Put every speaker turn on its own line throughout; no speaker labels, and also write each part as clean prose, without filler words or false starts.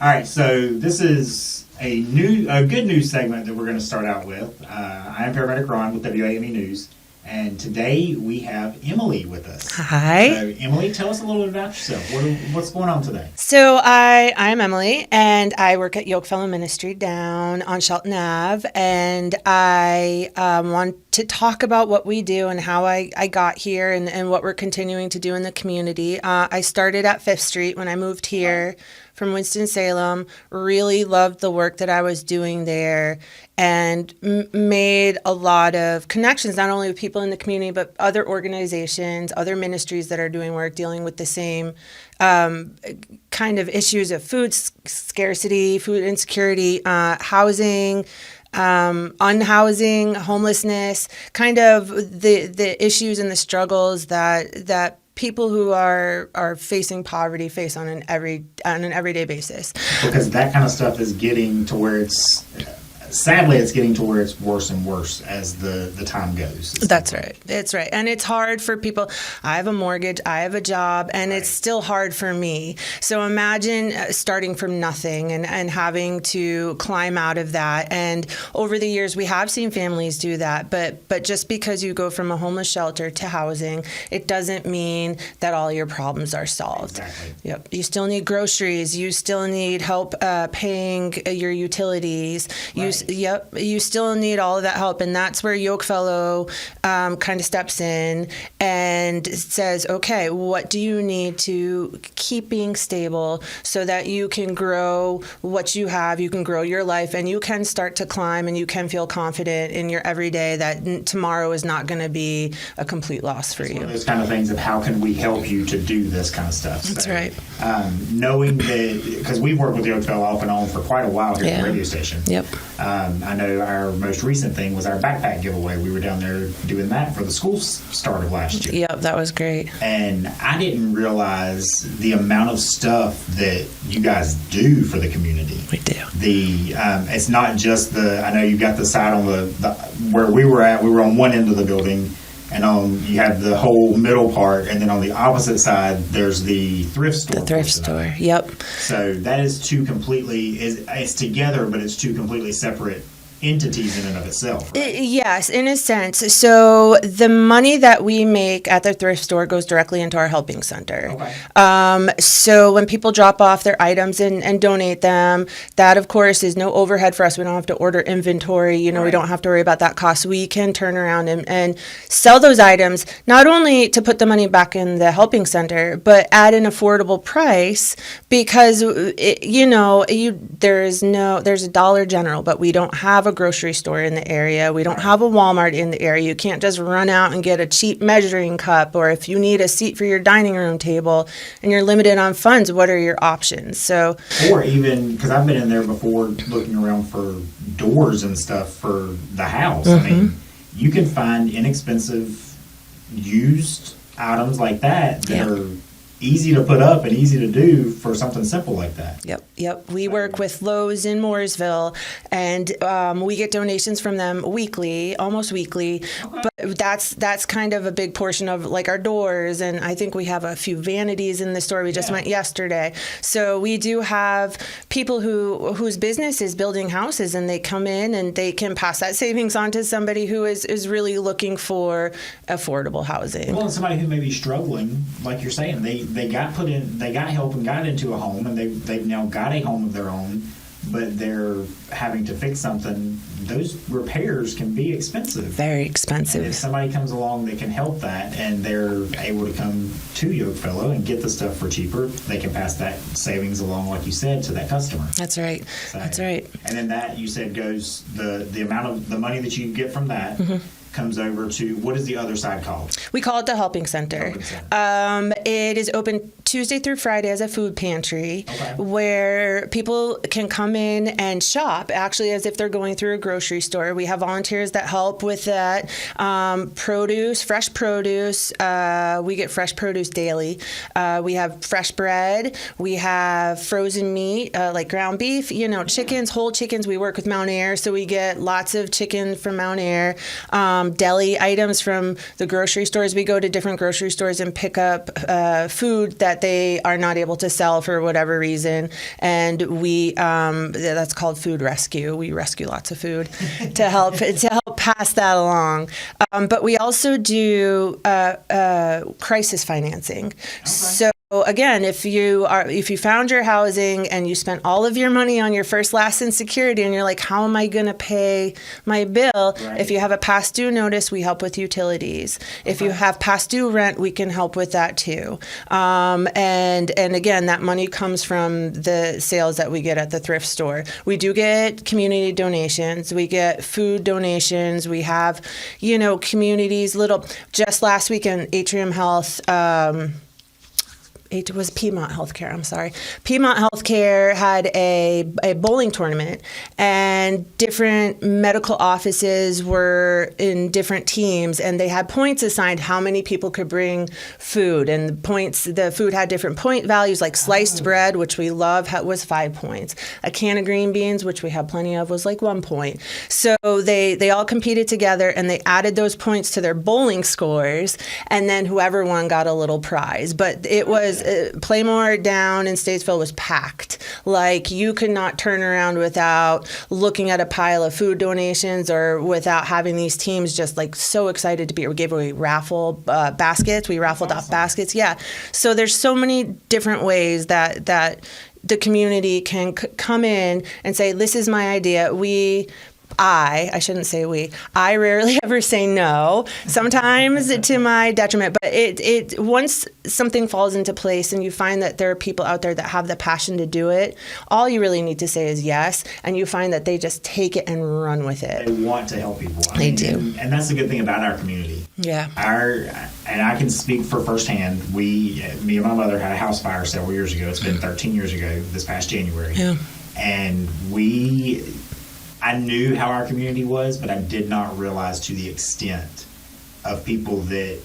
All right, so this is a good news segment that we're going to start out with. I am Paramedic Ron with WAME News, and today we have Emily with us.
Hi.
So, Emily, tell us a little bit about yourself. What's going on today?
So I'm Emily, and I work at Yokefellow Ministry down on Shelton Ave, and I want to talk about what we do and how I got here and what we're continuing to do in the community. I started at 5th Street when I moved here from Winston-Salem, really loved the work that I was doing there, and made a lot of connections, not only with people in the community, but other organizations, other ministries that are doing work dealing with the same kind of issues of food scarcity, food insecurity, housing, unhousing, homelessness, kind of the issues and the struggles that people who are facing poverty face on an everyday basis.
Because that kind of stuff is getting to where sadly, it's getting to where it's worse and worse as the time goes.
That's right. It's right. And it's hard for people. I have a mortgage, I have a job, and It's still hard for me. So imagine starting from nothing and having to climb out of that. And over the years, we have seen families do that. But just because you go from a homeless shelter to housing, it doesn't mean that all your problems are solved.
Exactly.
Yep. You still need groceries. You still need help paying your utilities. You still need all of that help, and that's where Yokefellow kind of steps in and says, okay, what do you need to keep being stable so that you can grow what you have, you can grow your life, and you can start to climb, and you can feel confident in your everyday that tomorrow is not going to be a complete loss for you.
One of those kind of things of how can we help you to do this kind of stuff.
That's right.
Knowing that, because we've worked with Yokefellow off and on for quite a while here at the radio station.
Yep.
I know our most recent thing was our backpack giveaway. We were down there doing that for the school start of last year.
Yep, that was great.
And I didn't realize the amount of stuff that you guys do for the community.
We do.
It's not just I know you've got the side on the where we were at. We were on one end of the building, and you have the whole middle part, and then on the opposite side, there's the thrift store.
The thrift store, yep.
So that is it's together, but it's two completely separate entities in and of itself, right?
Yes, in a sense. So the money that we make at the thrift store goes directly into our helping center.
Okay.
So when people drop off their items and donate them, that of course is no overhead for us. We don't have to order inventory. We don't have to worry about that cost. We can turn around and sell those items, not only to put the money back in the helping center, but at an affordable price, because there's a Dollar General, but we don't have a grocery store in the area. We don't have a Walmart in the area. You can't just run out and get a cheap measuring cup, or if you need a seat for your dining room table and you're limited on funds, what are your options? So,
or even, because I've been in there before looking around for doors and stuff for the house.
Mm-hmm.
I mean, you can find inexpensive used items like that are easy to put up and easy to do for something simple like that.
Yep. We work with Lowe's in Mooresville, and we get donations from them almost weekly. Okay. But that's kind of a big portion of like our doors, and I think we have a few vanities in the store. We just went yesterday. So we do have people whose business is building houses, and they come in and they can pass that savings on to somebody who is really looking for affordable housing.
Well, and somebody who may be struggling, like you're saying, they got help and got into a home, and they've now got a home of their own, but they're having to fix something. Those repairs can be expensive.
Very expensive.
And if somebody comes along that can help that, and they're able to come to Yokefellow and get the stuff for cheaper, they can pass that savings along, like you said, to that customer.
That's right.
So,
that's right.
And then that, you said, goes the amount of the money that you get from that. Mm-hmm. Comes over to, what is the other side called?
We call it the Helping Center. It is open Tuesday through Friday as a food pantry, where people can come in and shop, actually as if they're going through a grocery store. We have volunteers that help with that. Fresh produce. We get fresh produce daily. We have fresh bread. We have frozen meat, like ground beef, chickens, whole chickens. We work with Mount Air, so we get lots of chicken from Mount Air. deli items from the grocery stores. We go to different grocery stores and pick up food that they are not able to sell for whatever reason, and we that's called food rescue. We rescue lots of food to help pass that along. But we also do crisis financing. Okay. So again, if you found your housing and you spent all of your money on your first, last, and security, and you're like, how am I going to pay my bill? Right. If you have a past due notice, we help with utilities. Okay. If you have past due rent, we can help with that too. And again, that money comes from the sales that we get at the thrift store. We do get community donations. We get food donations. We have, communities, just last weekend, Atrium Health, it was Piedmont Healthcare, I'm sorry. Piedmont Healthcare had a bowling tournament, and different medical offices were in different teams, and they had points assigned how many people could bring food. And the food had different point values, like sliced bread, which we love, was 5 points. A can of green beans, which we have plenty of, was like 1 point. So they all competed together, and they added those points to their bowling scores, and then whoever won got a little prize. But it was Playmore down in Statesville was packed. Like, you could not turn around without looking at a pile of food donations or without having these teams just like so excited to be. We gave away raffle baskets. We raffled off baskets. Yeah. So there's so many different ways that the community can come in and say, this is my idea. I shouldn't say we. I rarely ever say no, sometimes to my detriment. But it once something falls into place and you find that there are people out there that have the passion to do it, all you really need to say is yes, and you find that they just take it and run with it.
They want to help people.
They do.
And that's the good thing about our community.
Yeah.
And I can speak for firsthand. Me and my mother had a house fire several years ago. It's been 13 years ago this past January.
Yeah.
And I knew how our community was, but I did not realize to the extent of people that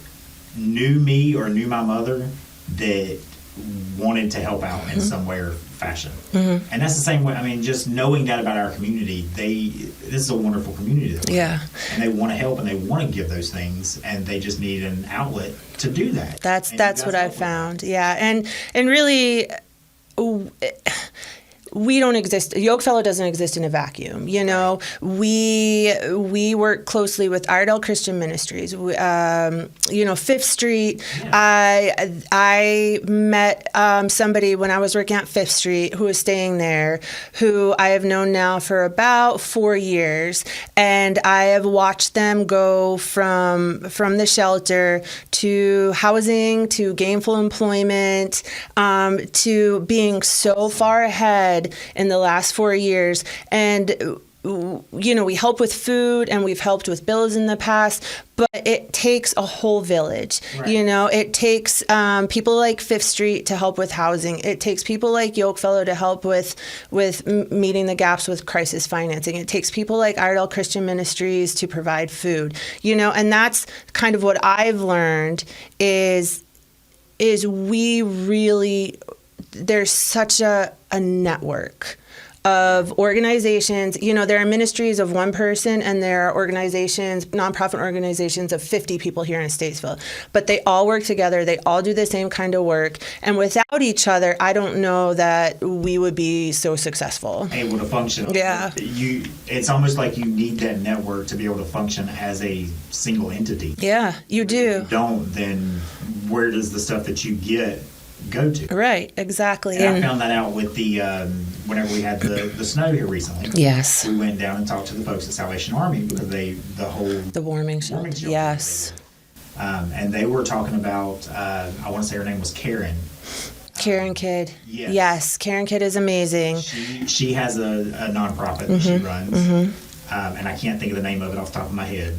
knew me or knew my mother that wanted to help out in some way or fashion. Mm-hmm. And that's the same way. I mean, just knowing that about our community, this is a wonderful community. Yeah. And they want to help and they want to give those things, and they just need an outlet to do that.
That's what I've found. Yeah. And really, we don't exist. Yokefellow doesn't exist in a vacuum. We work closely with Iredell Christian Ministries. Fifth Street. Yeah. I met somebody when I was working at Fifth Street who was staying there, who I have known now for about 4 years, and I have watched them go from the shelter to housing to gainful employment to being so far ahead in the last 4 years. And we help with food and we've helped with bills in the past, but it takes a whole village. Right. It takes people like Fifth Street to help with housing. It takes people like Yokefellow to help with meeting the gaps with crisis financing. It takes people like Iredell Christian Ministries to provide food. And that's kind of what I've learned is we really, there's such a network of organizations. There are ministries of one person, and there are organizations, nonprofit organizations of 50 people here in Statesville. But they all work together. They all do the same kind of work. And without each other, I don't know that we would be so successful.
Able to function.
Yeah.
It's almost like you need that network to be able to function as a single entity.
Yeah, you do.
If you don't, then where does the stuff that you get go to?
Right, exactly.
And I found that out with the whenever we had the snow here recently.
Yes.
We went down and talked to the folks at Salvation Army because the
warming shelter. Yes.
And they were talking about I want to say her name was Karen.
Karen Kidd. Yes. Karen Kidd is amazing.
She has a nonprofit that she runs, and I can't think of the name of it off the top of my head,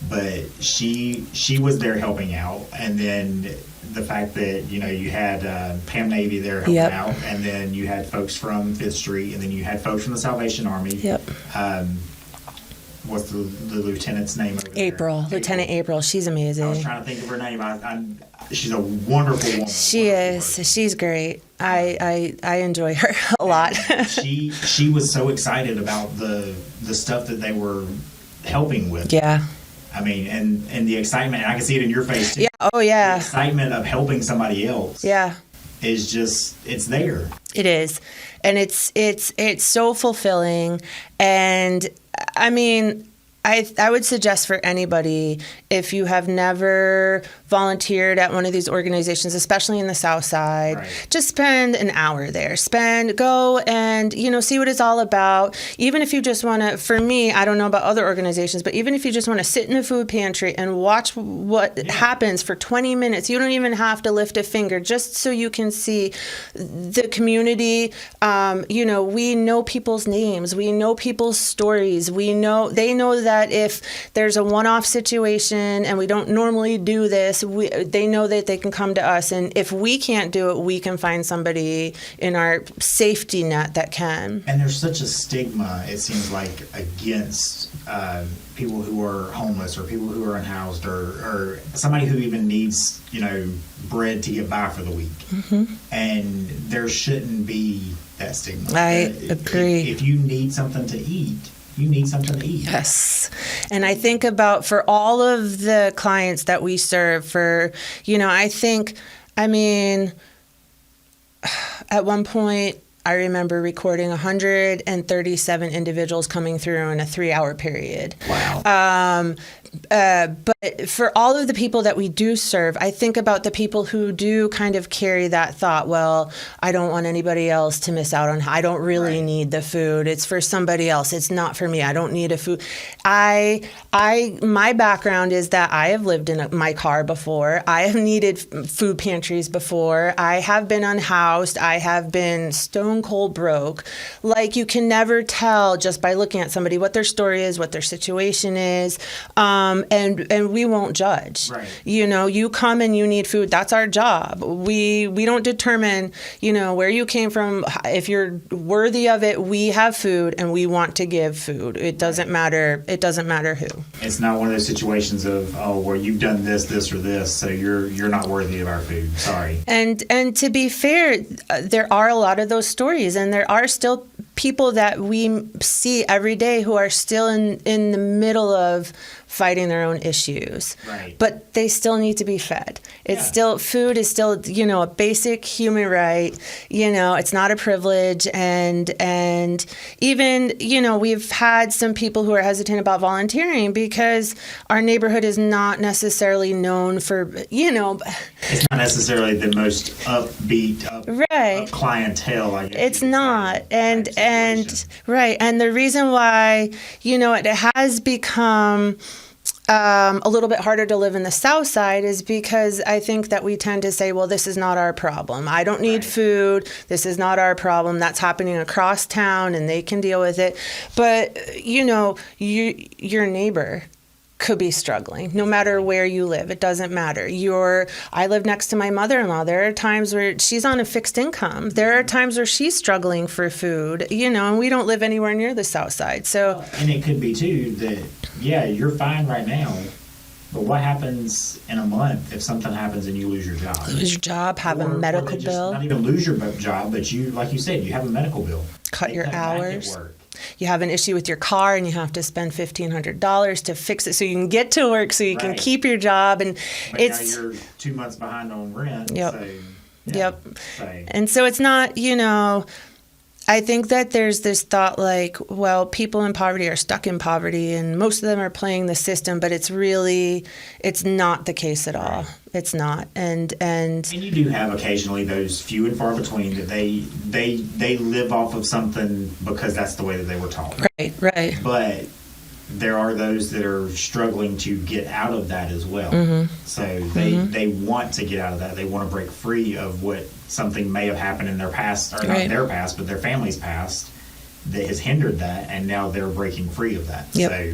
but she was there helping out, and then the fact that you had Pam Navy there helping out, and then you had folks from Fifth Street, and then you had folks from the Salvation Army. Yep. What's the lieutenant's name over there?
April. Lieutenant April. She's amazing.
I was trying to think of her name. She's a wonderful woman.
She is. She's great. I enjoy her a lot.
She was so excited about the stuff that they were helping with.
Yeah.
I mean, and the excitement, and I can see it in your face too.
Yeah. Oh, yeah.
The excitement of helping somebody else.
Yeah.
Is just, it's there.
It is. And it's so fulfilling. And I mean, I would suggest for anybody, if you have never volunteered at one of these organizations, especially in the South Side,
right.
just spend an hour there. Go and, see what it's all about. Even if you just want to, for me, I don't know about other organizations, but even if you just want to sit in the food pantry and watch what happens for 20 minutes, you don't even have to lift a finger, just so you can see the community. We know people's names. We know people's stories. They know that if there's a one-off situation and we don't normally do this, they know that they can come to us. And if we can't do it, we can find somebody in our safety net that can.
And there's such a stigma, it seems like, against people who are homeless or people who are unhoused or somebody who even needs, bread to get by for the week. Mm-hmm. And there shouldn't be that stigma.
I agree.
If you need something to eat, you need something to eat.
Yes. And I think about, for all of the clients that we serve, at one point, I remember recording 137 individuals coming through in a 3-hour period.
Wow.
But for all of the people that we do serve, I think about the people who do kind of carry that thought, well, I don't want anybody else to miss out on, I don't really need the food. It's for somebody else. It's not for me. I don't need a food. My background is that I have lived in my car before. I have needed food pantries before. I have been unhoused. I have been stone cold broke. Like, you can never tell just by looking at somebody what their story is, what their situation is. And we won't judge.
Right.
You come and you need food. That's our job. We don't determine, where you came from. If you're worthy of it, we have food and we want to give food. It doesn't matter. It doesn't matter who.
It's not one of those situations of, where you've done this, or this, so you're not worthy of our food. Sorry.
And to be fair, there are a lot of those stories, and there are still people that we see every day who are still in the middle of fighting their own issues.
Right.
But they still need to be fed. It's still, food is still, a basic human right. It's not a privilege. And even, we've had some people who are hesitant about volunteering because our neighborhood is not necessarily known for,
It's not necessarily the most upbeat up clientele, I guess.
It's not. And right. And the reason why, it has become a little bit harder to live in the South Side is because I think that we tend to say, well, this is not our problem. I don't need food. This is not our problem. That's happening across town and they can deal with it. But, your neighbor could be struggling no matter where you live. It doesn't matter. I live next to my mother-in-law. There are times where she's on a fixed income. There are times where she's struggling for food, and we don't live anywhere near the South Side. So,
and it could be too that, you're fine right now, but what happens in a month if something happens and you lose your job?
Lose your job, have a medical bill.
Not even lose your job, but you, like you said, you have a medical bill.
Cut your hours. You have an issue with your car and you have to spend $1,500 to fix it so you can get to work, so you can keep your job. And
but now you're 2 months behind on rent.
Yep.
So,
yep. And so it's not, I think that there's this thought like, well, people in poverty are stuck in poverty and most of them are playing the system, but it's not the case at all. It's not. And
you do have occasionally those few and far between that they live off of something because that's the way that they were taught.
Right.
But there are those that are struggling to get out of that as well.
Mm-hmm.
So they want to get out of that. They want to break free of what something may have happened in their past, or not their past, but their family's past that has hindered that, and now they're breaking free of that.
Yep.
So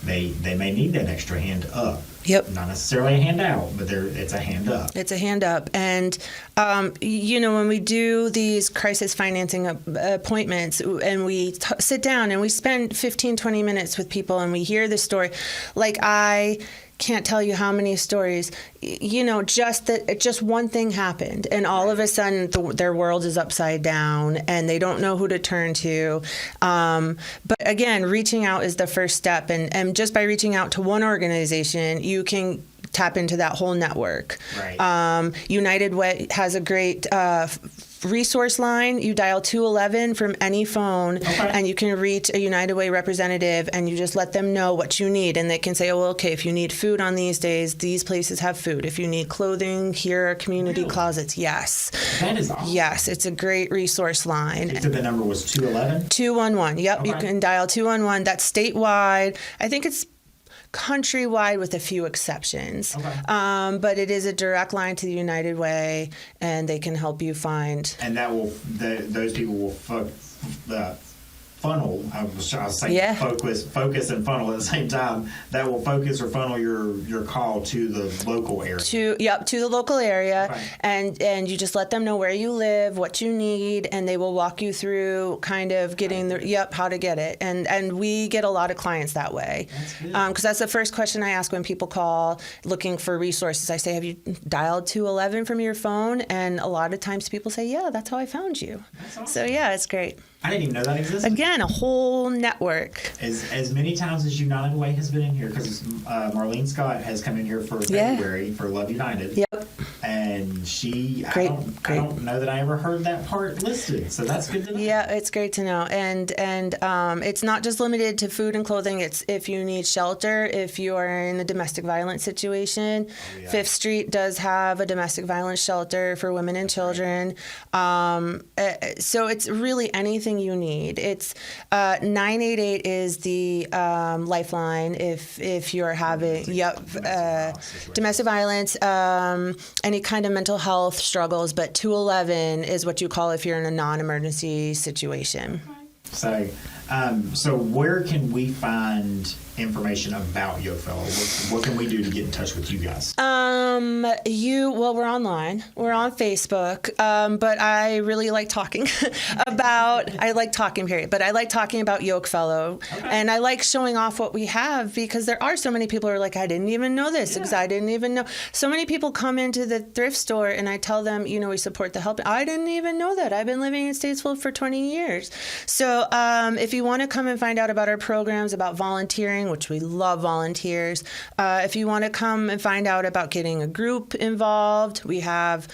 they may need that extra hand up.
Yep.
Not necessarily a handout, but it's a hand up.
It's a hand up. And, when we do these crisis financing appointments and we sit down and we spend 15, 20 minutes with people and we hear the story, like I can't tell you how many stories, just one thing happened and all of a sudden their world is upside down and they don't know who to turn to. But again, reaching out is the first step. And just by reaching out to one organization, you can tap into that whole network.
Right.
United Way has a great resource line. You dial 211 from any phone, and you can reach a United Way representative, and you just let them know what you need, and they can say, "Oh, okay, if you need food on these days, these places have food. If you need clothing, here are community closets." Yes.
That is awesome.
Yes, it's a great resource line.
You said the number was 211?
211. Yep, you can dial 211. That's statewide. I think it's countrywide with a few exceptions. But it is a direct line to the United Way, and they can help you find.
And those people will funnel. I was saying focus and funnel at the same time. That will focus or funnel your call to the local area. To
the local area, and you just let them know where you live, what you need, and they will walk you through kind of getting how to get it. And we get a lot of clients that way.
That's good.
Because that's the first question I ask when people call looking for resources. I say, "Have you dialed 211 from your phone?" And a lot of times people say, "Yeah, that's how I found you."
That's awesome.
So yeah, it's great.
I didn't even know that existed.
Again, a whole network.
As many times as United Way has been in here, because Marlene Scott has come in here for February for Love United.
Yep.
And I don't know that I ever heard that part listed, so that's good to know.
Yeah, it's great to know. And it's not just limited to food and clothing. It's if you need shelter, if you are in a domestic violence situation. Fifth Street does have a domestic violence shelter for women and children. So it's really anything you need. It's 988 is the lifeline if you're having domestic violence, any kind of mental health struggles, but 211 is what you call if you're in a non-emergency situation. So where can we find information about Yokefellow? What can we do to get in touch with you guys? We're online. We're on Facebook. But I really like talking period. But I like talking about Yokefellow. And I like showing off what we have because there are so many people who are like, I didn't even know this because I didn't even know. So many people come into the thrift store and I tell them, we support the help. I didn't even know that. I've been living in Statesville for 20 years. So if you want to come and find out about our programs, about volunteering, which we love volunteers. If you want to come and find out about getting a group involved, we have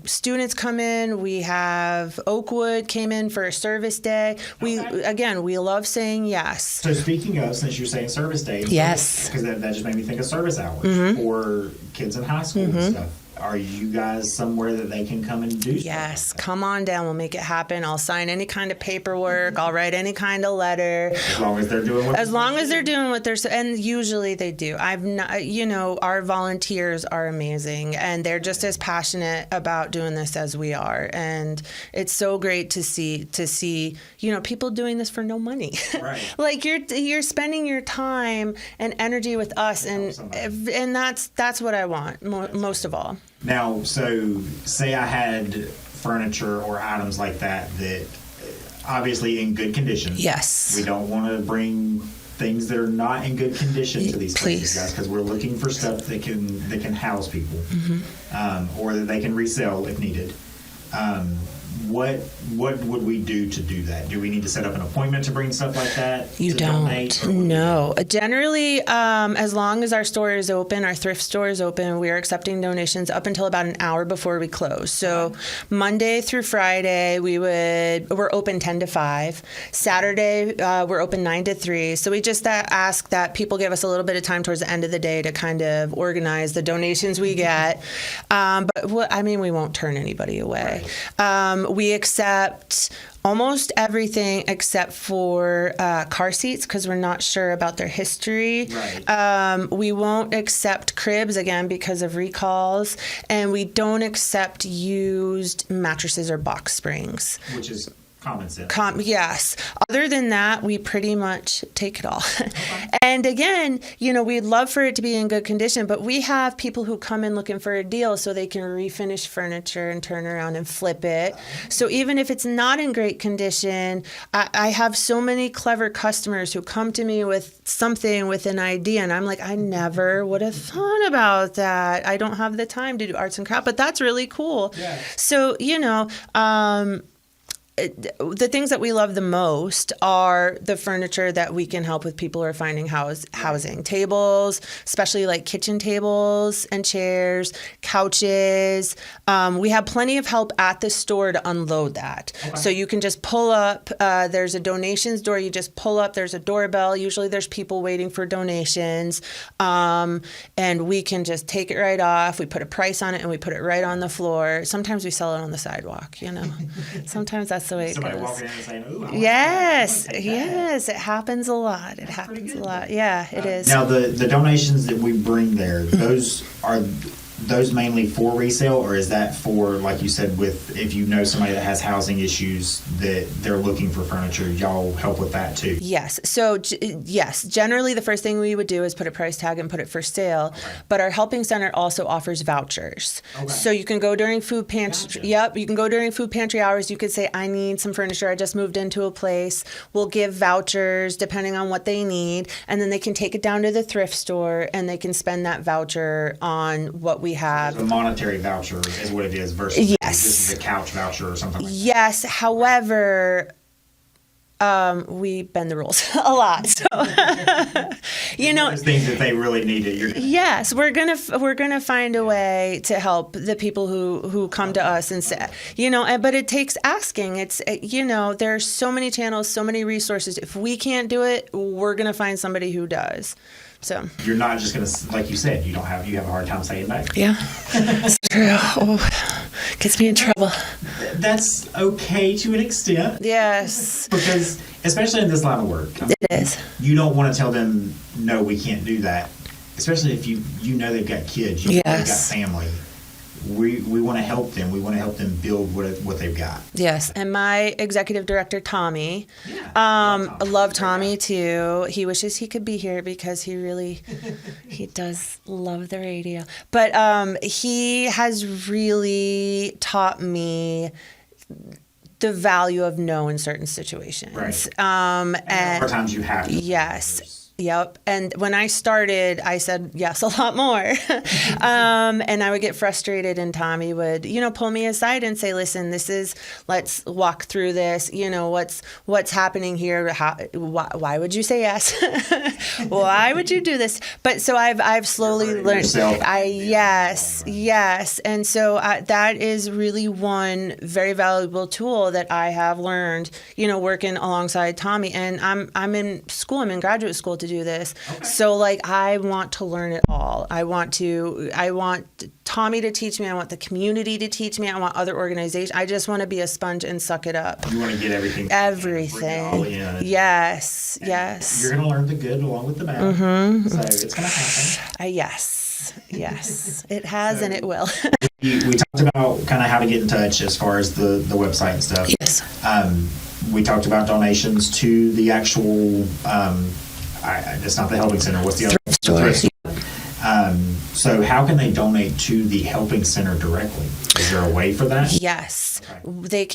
students come in. We have Oakwood came in for a service day. We love saying yes. So
speaking of, since you're saying service day,
yes,
because that just made me think of service hours for kids in high school and stuff. Are you guys somewhere that they can come and do stuff?
Yes, come on down. We'll make it happen. I'll sign any kind of paperwork. I'll write any kind of letter.
As long as they're doing what
they're and usually they do. Our volunteers are amazing, and they're just as passionate about doing this as we are. And it's so great to see people doing this for no money.
Right.
Like you're spending your time and energy with us, and that's what I want most of all.
Now, so say I had furniture or items like that obviously in good condition.
Yes.
We don't want to bring things that are not in good condition to these places, guys, because we're looking for stuff that can house people, or that they can resell if needed. What would we do to do that? Do we need to set up an appointment to bring stuff like that?
You don't. No. Generally, as long as our store is open, our thrift store is open, we are accepting donations up until about an hour before we close. So Monday through Friday, we're open 10 to 5. Saturday, we're open 9 to 3. So we just ask that people give us a little bit of time towards the end of the day to kind of organize the donations we get. But we won't turn anybody away.
Right.
We accept almost everything except for car seats because we're not sure about their history.
Right.
We won't accept cribs, again, because of recalls. And we don't accept used mattresses or box springs.
Which is Common sense.
Yes. Other than that, we pretty much take it all. And again, we'd love for it to be in good condition, but we have people who come in looking for a deal so they can refinish furniture and turn around and flip it. So even if it's not in great condition, I have so many clever customers who come to me with something, with an idea, and I'm like, I never would have thought about that. I don't have the time to do arts and craft, but that's really cool.
Yeah.
So, the things that we love the most are the furniture that we can help with people who are finding housing. Tables, especially like kitchen tables and chairs, couches. We have plenty of help at the store to unload that. Okay. So you can just pull up. There's a donations door. You just pull up. There's a doorbell. Usually there's people waiting for donations. And we can just take it right off. We put a price on it and we put it right on the floor. Sometimes we sell it on the sidewalk, Sometimes that's the way it
Somebody
goes.
walking in and saying, "Ooh,
yes, it happens a lot. It happens a lot. Yeah, it is.
Now, the donations that we bring there, those are those mainly for resale, or is that for, like you said, with if you know somebody that has housing issues that they're looking for furniture, y'all help with that too?
Yes. So, yes, generally the first thing we would do is put a price tag and put it for sale. Okay. But our helping center also offers vouchers. Okay. So you can go during food pantry. Gotcha. Yep. You can go during food pantry hours. You could say, I need some furniture. I just moved into a place. We'll give vouchers depending on what they need. And then they can take it down to the thrift store and they can spend that voucher on what we have.
So a monetary voucher is what it is versus this is a couch voucher or something like that.
Yes. However, we bend the rules a lot. So,
those things that they really need it.
Yes, we're gonna find a way to help the people who come to us and say, but it takes asking. It's, there's so many channels, so many resources. If we can't do it, we're gonna find somebody who does. So
you're not just gonna, like you said, you have a hard time saying no.
Yeah, it's true. Oh, gets me in trouble.
That's okay to an extent.
Yes,
because especially in this line of work,
it is.
You don't want to tell them no, we can't do that. Especially if you know they've got kids, they've got family. We want to help them. We want to help them build what they've got.
Yes, and my executive director, Tommy, love Tommy too. He wishes he could be here because he does love the radio. But he has really taught me the value of no in certain situations.
Right. And times you have to.
Yes. Yep. And when I started, I said yes a lot more. And I would get frustrated and Tommy would, pull me aside and say, listen, let's walk through this. What's happening here? Why would you say yes? Why would you do this? But so I've slowly learned. Yes. And so that is really one very valuable tool that I have learned, working alongside Tommy. And I'm in graduate school to do this. Okay. So I want to learn it all. I want Tommy to teach me. I want the community to teach me. I want other organizations. I just want to be a sponge and suck it up.
You want to get everything.
Yes.
You're going to learn the good along with the bad. Mm-hmm. So it's going to happen.
Yes. It has and it will.
We talked about kind of how to get in touch as far as the website and stuff.
Yes.
We talked about donations to the actual, it's not the helping center. What's the other? Thrift store. So how can they donate to the helping center directly? Is there a way for that?
Yes. Okay.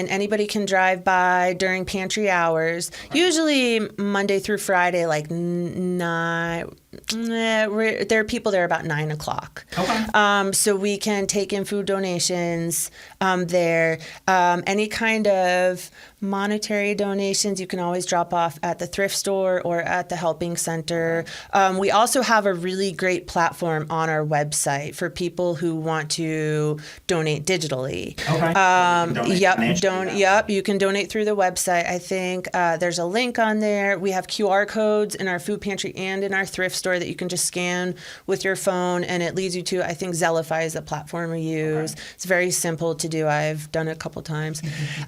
Anybody can drive by during pantry hours, usually Monday through Friday, like 9. There are people there about 9 o'clock. Okay. So we can take in food donations there. Any kind of monetary donations you can always drop off at the thrift store or at the helping center. We also have a really great platform on our website for people who want to donate digitally. Okay. You can donate through the website. I think there's a link on there. We have QR codes in our food pantry and in our thrift store that you can just scan with your phone, and it leads you to, I think Zellify is the platform we use. Okay. It's very simple to do. I've done it a couple times.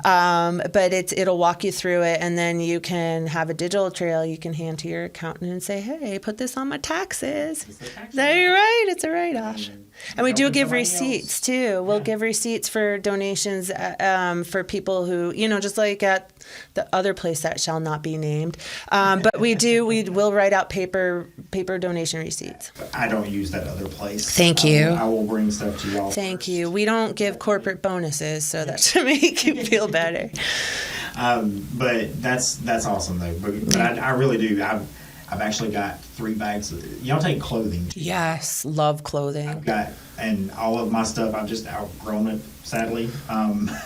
But it'll walk you through it, and then you can have a digital trail you can hand to your accountant and say, hey, put this on my taxes. There, you're right. It's a write-off. And we do give receipts too. We'll give receipts for donations for people who, just like at the other place that shall not be named. But we will write out paper donation receipts.
I don't use that other place.
Thank you.
I will bring stuff to y'all.
Thank you. We don't give corporate bonuses, so that should make you feel better.
But that's awesome though. But I really do. I've actually got 3 bags. Y'all take clothing too.
Yes, love clothing.
And all of my stuff, I've just outgrown it, sadly.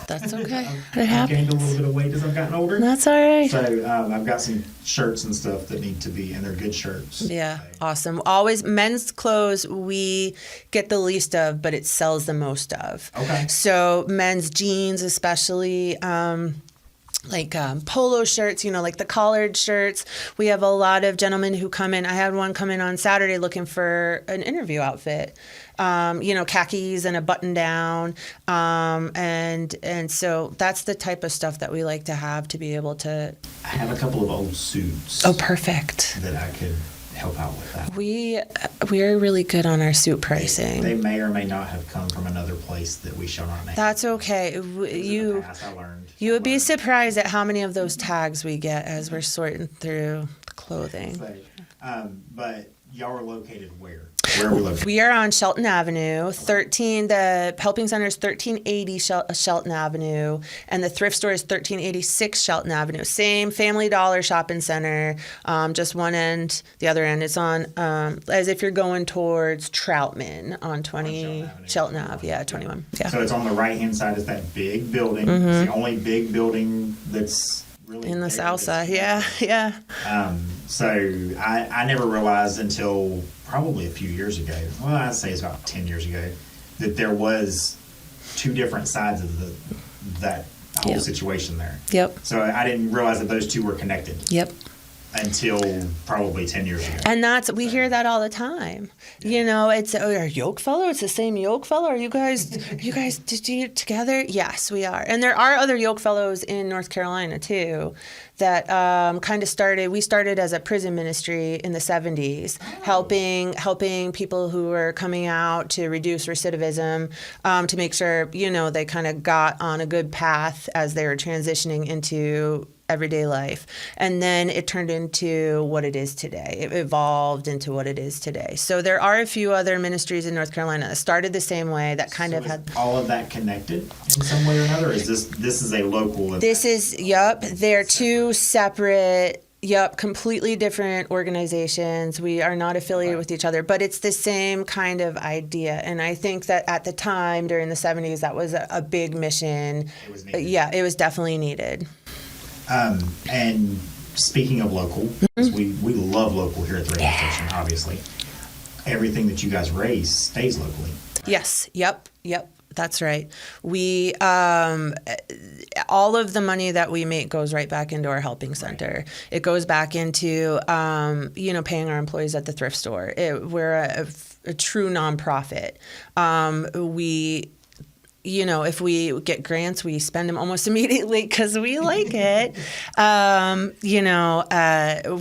That's okay.
I've gained a little bit of weight as I've gotten older.
That's all right.
So I've got some shirts and stuff that need to be, and they're good shirts.
Yeah, awesome. Always men's clothes we get the least of, but it sells the most of.
Okay.
So men's jeans especially. Like polo shirts, like the collared shirts. We have a lot of gentlemen who come in. I had one come in on Saturday looking for an interview outfit, khakis and a button down. And so that's the type of stuff that we like to have to be able to.
I have a couple of old suits.
Oh, perfect.
That I could help out with that.
We're really good on our suit pricing.
They may or may not have come from another place that we shall not name.
That's okay. You would be surprised at how many of those tags we get as we're sorting through the clothing.
But y'all are located where? Where are we located?
We are on Shelton Avenue. The helping center is 1380 Shelton Avenue, and the thrift store is 1386 Shelton Avenue. Same Family Dollar shopping center, just one end. The other end is on, as if you're going towards Troutman on 20 Shelton Ave. Yeah, 21. Yeah.
So it's on the right-hand side is that big building. It's the only big building that's really
in the south side. Yeah.
So I never realized until probably a few years ago, well, I'd say it's about 10 years ago, that there was 2 different sides of that whole situation there.
Yep.
So I didn't realize that those 2 were connected.
Yep.
Until probably 10 years ago.
And we hear that all the time. It's are Yokefellow? It's the same Yokefellow? Are you guys together? Yes, we are. And there are other Yokefellows in North Carolina too that kind of started. We started as a prison ministry in the 70s, helping people who were coming out to reduce recidivism, to make sure, they kind of got on a good path as they were transitioning into everyday life. And then it turned into what it is today. It evolved into what it is today. So there are a few other ministries in North Carolina that started the same way that kind of had
all of that connected in some way or another? Or is this is a local?
They're 2 separate, completely different organizations. We are not affiliated with each other, but it's the same kind of idea. And I think that at the time during the 70s, that was a big mission.
It was needed.
It was definitely needed.
And speaking of local, we love local here at the radio station, obviously. Everything that you guys raise stays locally. Right?
Yes. Yep. That's right. We all of the money that we make goes right back into our helping center. Right. It goes back into paying our employees at the thrift store. We're a true nonprofit. If we get grants, we spend them almost immediately because we like it.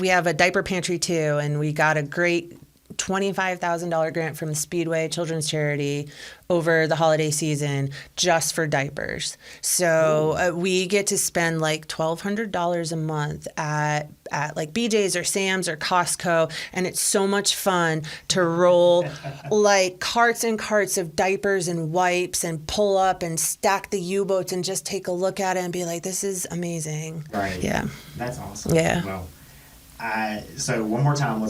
We have a diaper pantry too, and we got a great $25,000 grant from the Speedway Children's Charity over the holiday season just for diapers. So we get to spend like $1,200 a month at like BJ's or Sam's or Costco, and it's so much fun to roll like carts and carts of diapers and wipes and pull up and stack the U-boats and just take a look at it and be like, this is amazing.
Right.
Yeah.
That's awesome.
Yeah.
Well, so one more time,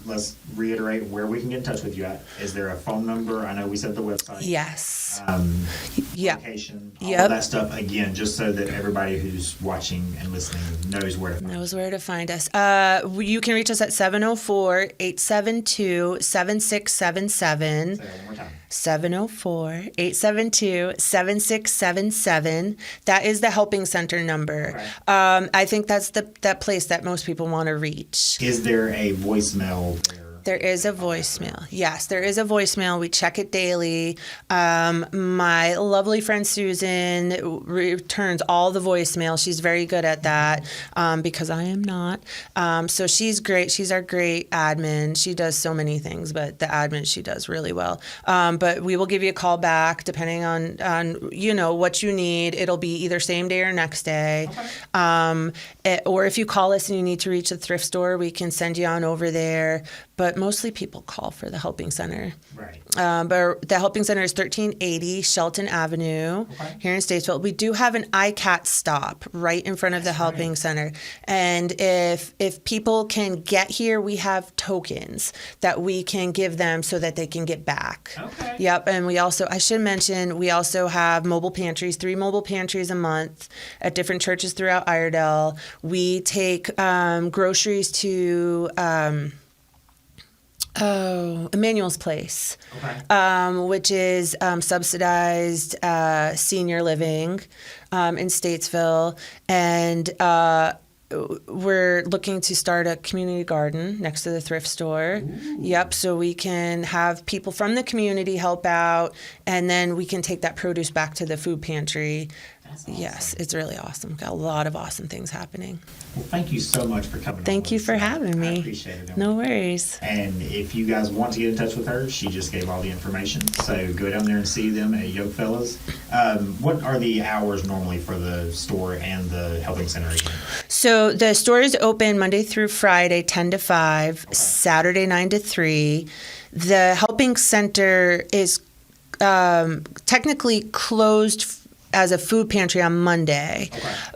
let's reiterate where we can get in touch with you at. Is there a phone number? I know we said the website.
Yes.
Location, all of that stuff. Again, just so that everybody who's watching and listening knows where to find us.
You can reach us at 704-872-7677.
Say that one more time.
704-872-7677. That is the helping center number. Right. I think that's that place that most people want to reach.
Is there a voicemail there?
There is a voicemail. Yes, there is a voicemail. We check it daily. My lovely friend Susan returns all the voicemail. She's very good at that because I am not. So she's great. She's our great admin. She does so many things, but the admin she does really well. But we will give you a call back depending on what you need. It'll be either same day or next day. Okay. Or if you call us and you need to reach the thrift store, we can send you on over there. But mostly people call for the Helping Center.
Right.
But the Helping Center is 1380 Shelton Avenue here in Statesville. We do have an ICAT stop right in front of the Helping Center. And if people can get here, we have tokens that we can give them so that they can get back.
Okay.
Yep. And I should mention, we also have mobile pantries, 3 mobile pantries a month at different churches throughout Iredell. We take groceries to Emmanuel's Place, which is subsidized senior living in Statesville. And we're looking to start a community garden next to the thrift store. Ooh. Yep, so we can have people from the community help out, and then we can take that produce back to the food pantry. That's awesome. Yes, it's really awesome. Got a lot of awesome things happening.
Well, thank you so much for coming on.
Thank you for having me.
I appreciate it.
No worries.
And if you guys want to get in touch with her, she just gave all the information. So go down there and see them at Yokefellows. What are the hours normally for the store and the Helping Center again? So
the store is open Monday through Friday, 10 to 5, Saturday, 9 to 3. The Helping Center is technically closed as a food pantry on Monday,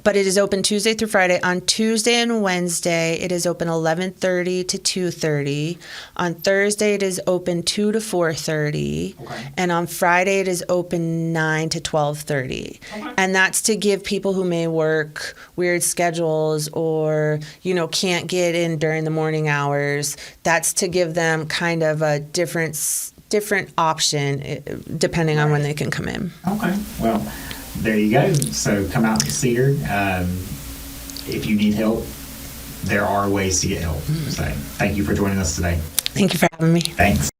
but it is open Tuesday through Friday. On Tuesday and Wednesday, it is open 11:30 to 2:30. On Thursday, it is open 2 to 4:30, and on Friday, it is open 9 to 12:30. And that's to give people who may work weird schedules or can't get in during the morning hours. That's to give them kind of a different option depending on when they can come in.
Okay, well. There you go. So come out and see her. If you need help, there are ways to get help. So thank you for joining us today.
Thank you for having me.
Thanks.